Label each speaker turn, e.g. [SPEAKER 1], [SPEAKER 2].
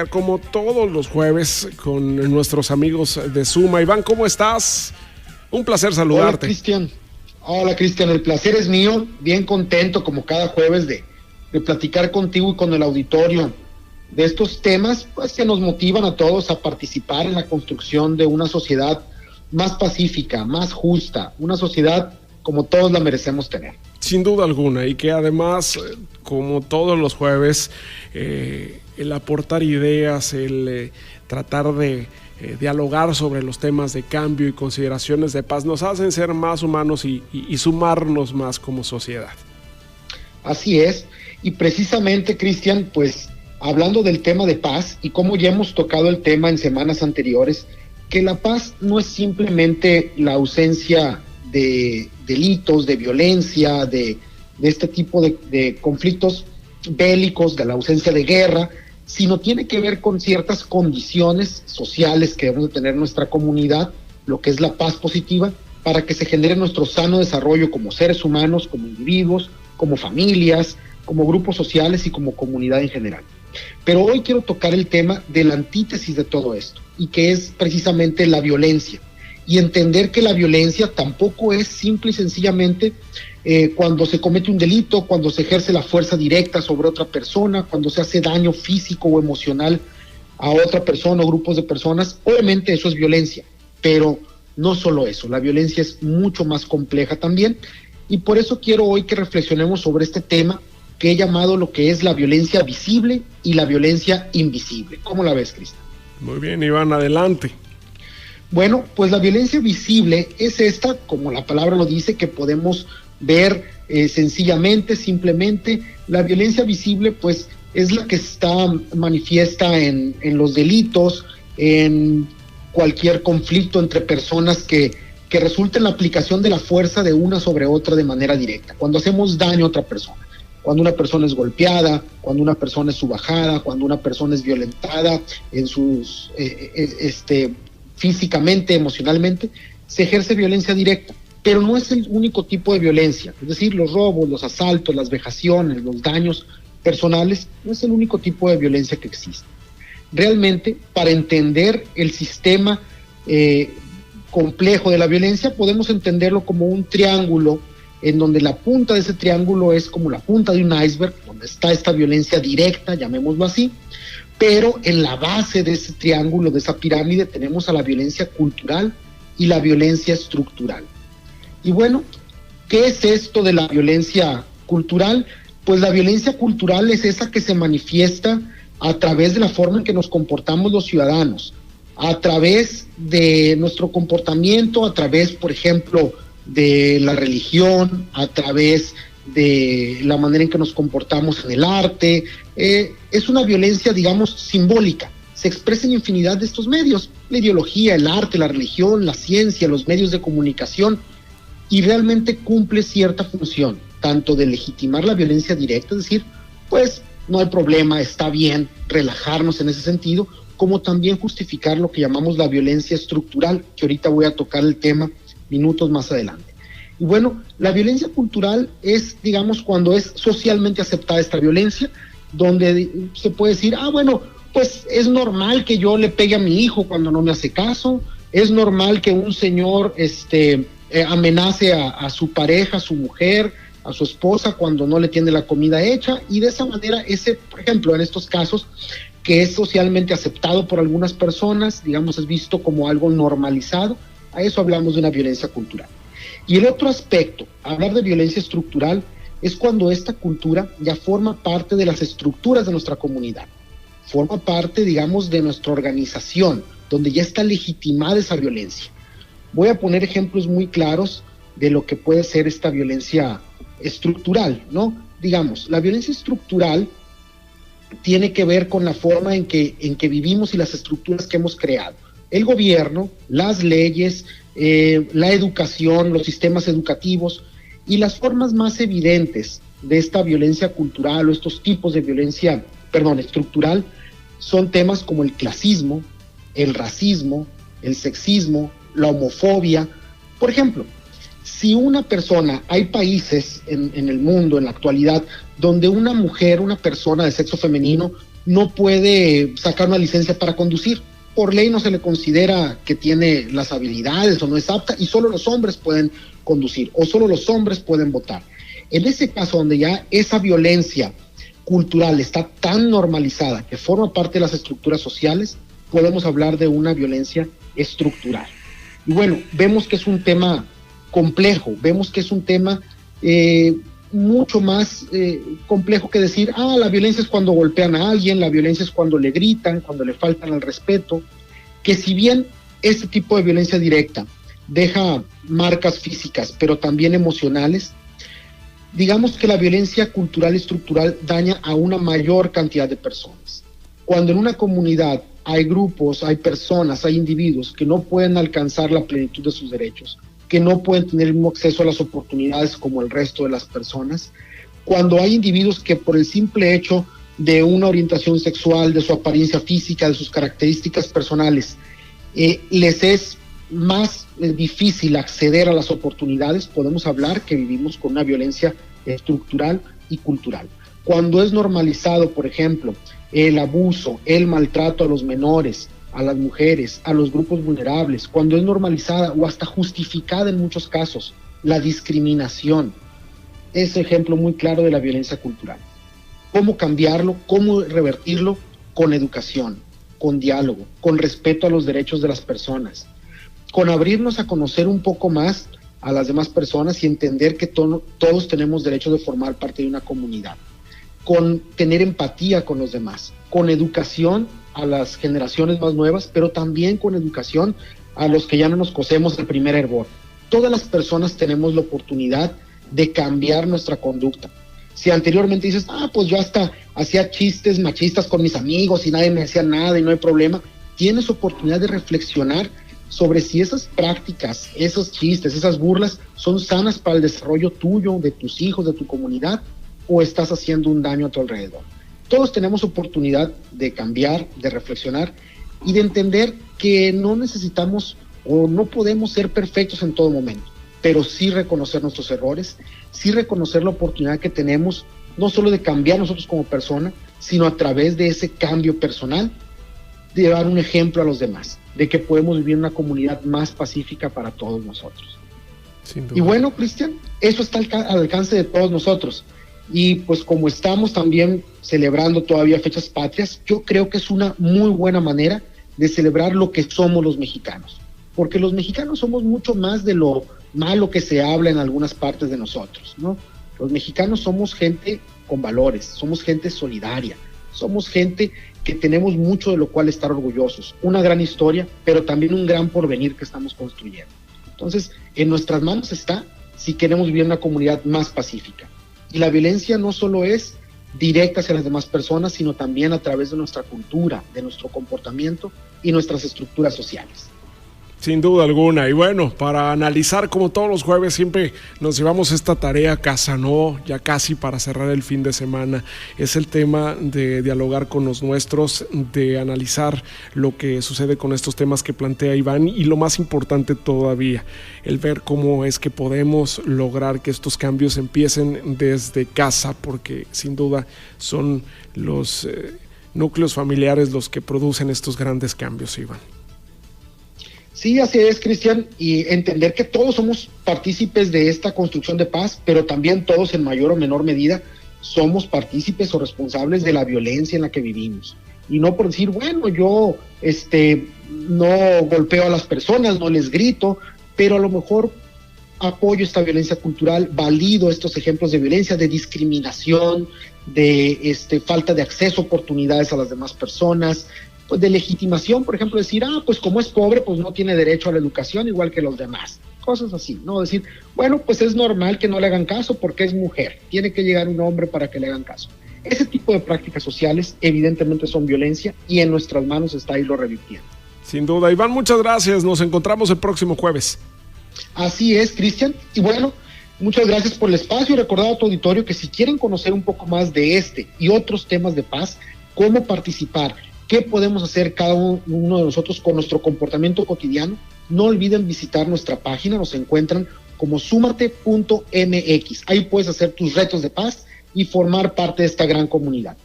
[SPEAKER 1] Como todos los jueves con nuestros amigos de Suma. Iván, ¿cómo estás? Un placer saludarte.
[SPEAKER 2] Hola, Cristian, el placer es mío. Bien contento como cada jueves de platicar contigo y con el auditorio de estos temas, pues, que nos motivan a todos a participar en la construcción de una sociedad más pacífica, más justa, una sociedad como todos la merecemos tener.
[SPEAKER 1] Sin duda alguna, y que además, como todos los jueves, el aportar ideas, el tratar de dialogar sobre los temas de cambio y consideraciones de paz nos hacen ser más humanos y sumarnos más como sociedad.
[SPEAKER 2] Así es, y precisamente, Cristian, pues hablando del tema de paz y como ya hemos tocado el tema en semanas anteriores, que la paz no es simplemente la ausencia de delitos, de violencia, de este tipo de conflictos bélicos, de la ausencia de guerra, sino tiene que ver con ciertas condiciones sociales que debemos de tener en nuestra comunidad, lo que es la paz positiva, para que se genere nuestro sano desarrollo como seres humanos, como individuos, como familias, como grupos sociales y como comunidad en general. Pero hoy quiero tocar el tema de la antítesis de todo esto, y que es precisamente la violencia. Y entender que la violencia tampoco es simple y sencillamente cuando se comete un delito, cuando se ejerce la fuerza directa sobre otra persona, cuando se hace daño físico o emocional a otra persona o grupos de personas. Obviamente eso es violencia, pero no solo eso, la violencia es mucho más compleja también, y por eso quiero hoy que reflexionemos sobre este tema que he llamado lo que es la violencia visible y la violencia invisible. ¿Cómo la ves, Cristian?
[SPEAKER 1] Muy bien, Iván, adelante.
[SPEAKER 2] Bueno, pues la violencia visible es esta, como la palabra lo dice, que podemos ver sencillamente, simplemente. La violencia visible, pues, es la que está manifiesta en los delitos, en cualquier conflicto entre personas que resulta en la aplicación de la fuerza de una sobre otra de manera directa. Cuando hacemos daño a otra persona, cuando una persona es golpeada, cuando una persona es subajada, cuando una persona es violentada en sus físicamente, emocionalmente, se ejerce violencia directa, pero no es el único tipo de violencia. Es decir, los robos, los asaltos, las vejaciones, los daños personales, no es el único tipo de violencia que existe. Realmente, para entender el sistema complejo de la violencia, podemos entenderlo como un triángulo, en donde la punta de ese triángulo es como la punta de un iceberg, donde está esta violencia directa, llamémoslo así, pero en la base de ese triángulo, de esa pirámide, tenemos a la violencia cultural y la violencia estructural. Y bueno, ¿qué es esto de la violencia cultural? Pues la violencia cultural es esa que se manifiesta a través de la forma en que nos comportamos los ciudadanos, a través de nuestro comportamiento, a través, por ejemplo, de la religión, a través de la manera en que nos comportamos en el arte. Es una violencia, digamos, simbólica. Se expresa en infinidad de estos medios: la ideología, el arte, la religión, la ciencia, los medios de comunicación, y realmente cumple cierta función, tanto de legitimar la violencia directa, es decir, pues no hay problema, está bien relajarnos en ese sentido, como también justificar lo que llamamos la violencia estructural, que ahorita voy a tocar el tema minutos más adelante. Y bueno, la violencia cultural es, digamos, cuando es socialmente aceptada esta violencia, donde se puede decir, bueno, pues es normal que yo le pegue a mi hijo cuando no me hace caso, es normal que un señor amenace a su pareja, a su mujer, a su esposa cuando no le tiene la comida hecha, y de esa manera por ejemplo, en estos casos, que es socialmente aceptado por algunas personas, digamos, es visto como algo normalizado. A eso hablamos de una violencia cultural. Y el otro aspecto, hablar de violencia estructural, es cuando esta cultura ya forma parte de las estructuras de nuestra comunidad, forma parte, digamos, de nuestra organización, donde ya está legitimada esa violencia. Voy a poner ejemplos muy claros de lo que puede ser esta violencia estructural, ¿no? Digamos, la violencia estructural tiene que ver con la forma en que vivimos y las estructuras que hemos creado. El gobierno, las leyes, la educación, los sistemas educativos, y las formas más evidentes de esta violencia cultural o estos tipos de violencia, estructural, son temas como el clasismo, el racismo, el sexismo, la homofobia. Por ejemplo, si una persona, hay países en el mundo en la actualidad donde una mujer, una persona de sexo femenino, no puede sacar una licencia para conducir. Por ley no se le considera que tiene las habilidades o no es apta, y solo los hombres pueden conducir o solo los hombres pueden votar. En ese caso, donde ya esa violencia cultural está tan normalizada que forma parte de las estructuras sociales, podemos hablar de una violencia estructural. Y bueno, vemos que es un tema complejo, vemos que es un tema mucho más complejo que decir, la violencia es cuando golpean a alguien, la violencia es cuando le gritan, cuando le faltan al respeto, que si bien este tipo de violencia directa deja marcas físicas, pero también emocionales, digamos que la violencia cultural y estructural daña a una mayor cantidad de personas. Cuando en una comunidad hay grupos, hay personas, hay individuos que no pueden alcanzar la plenitud de sus derechos, que no pueden tener el mismo acceso a las oportunidades como el resto de las personas, cuando hay individuos que por el simple hecho de una orientación sexual, de su apariencia física, de sus características personales, les es más difícil acceder a las oportunidades, podemos hablar que vivimos con una violencia estructural y cultural. Cuando es normalizado, por ejemplo, el abuso, el maltrato a los menores, a las mujeres, a los grupos vulnerables, cuando es normalizada o hasta justificada en muchos casos la discriminación, es ejemplo muy claro de la violencia cultural. ¿Cómo cambiarlo? ¿Cómo revertirlo? Con educación, con diálogo, con respeto a los derechos de las personas, con abrirnos a conocer un poco más a las demás personas y entender que todos tenemos derecho de formar parte de una comunidad, con tener empatía con los demás, con educación a las generaciones más nuevas, pero también con educación a los que ya no nos cosemos el primer hervor. Todas las personas tenemos la oportunidad de cambiar nuestra conducta. Si anteriormente dices, pues yo hasta hacía chistes machistas con mis amigos y nadie me hacía nada y no hay problema, tienes oportunidad de reflexionar sobre si esas prácticas, esos chistes, esas burlas son sanas para el desarrollo tuyo, de tus hijos, de tu comunidad, o estás haciendo un daño a tu alrededor. Todos tenemos oportunidad de cambiar, de reflexionar y de entender que no necesitamos o no podemos ser perfectos en todo momento, pero sí reconocer nuestros errores, sí reconocer la oportunidad que tenemos, no solo de cambiar nosotros como persona, sino a través de ese cambio personal, de dar un ejemplo a los demás, de que podemos vivir en una comunidad más pacífica para todos nosotros. Y bueno, Cristian, eso está al alcance de todos nosotros. Y pues como estamos también celebrando todavía fechas patrias, yo creo que es una muy buena manera de celebrar lo que somos los mexicanos, porque los mexicanos somos mucho más de lo malo que se habla en algunas partes de nosotros, ¿no? Los mexicanos somos gente con valores, somos gente solidaria, somos gente que tenemos mucho de lo cual estar orgullosos, una gran historia, pero también un gran porvenir que estamos construyendo. Entonces, en nuestras manos está si queremos vivir en una comunidad más pacífica. Y la violencia no solo es directa hacia las demás personas, sino también a través de nuestra cultura, de nuestro comportamiento y nuestras estructuras sociales.
[SPEAKER 1] Sin duda alguna. Y bueno, para analizar, como todos los jueves, siempre nos llevamos esta tarea a casa, ¿no? Ya casi para cerrar el fin de semana. Es el tema de dialogar con los nuestros, de analizar lo que sucede con estos temas que plantea Iván y lo más importante todavía, el ver cómo es que podemos lograr que estos cambios empiecen desde casa, porque sin duda son los núcleos familiares los que producen estos grandes cambios, Iván.
[SPEAKER 2] Sí, así es, Cristian, y entender que todos somos partícipes de esta construcción de paz, pero también todos en mayor o menor medida somos partícipes o responsables de la violencia en la que vivimos. Y no por decir, bueno, yo no golpeo a las personas, no les grito, pero a lo mejor apoyo esta violencia cultural, valido estos ejemplos de violencia, de discriminación, de falta de acceso a oportunidades a las demás personas, pues de legitimación, por ejemplo, decir, pues como es pobre, pues no tiene derecho a la educación igual que los demás. Cosas así, ¿no? Decir, bueno, pues es normal que no le hagan caso porque es mujer, tiene que llegar un hombre para que le hagan caso. Ese tipo de prácticas sociales evidentemente son violencia y en nuestras manos está irlo revirtiendo.
[SPEAKER 1] Sin duda. Iván, muchas gracias. Nos encontramos el próximo jueves.
[SPEAKER 2] Así es, Cristian. Y bueno, muchas gracias por el espacio y recordar a tu auditorio que si quieren conocer un poco más de este y otros temas de paz, cómo participar, qué podemos hacer cada uno de nosotros con nuestro comportamiento cotidiano, no olviden visitar nuestra página, nos encuentran como sumate.mx. Ahí puedes hacer tus retos de paz y formar parte de esta gran comunidad.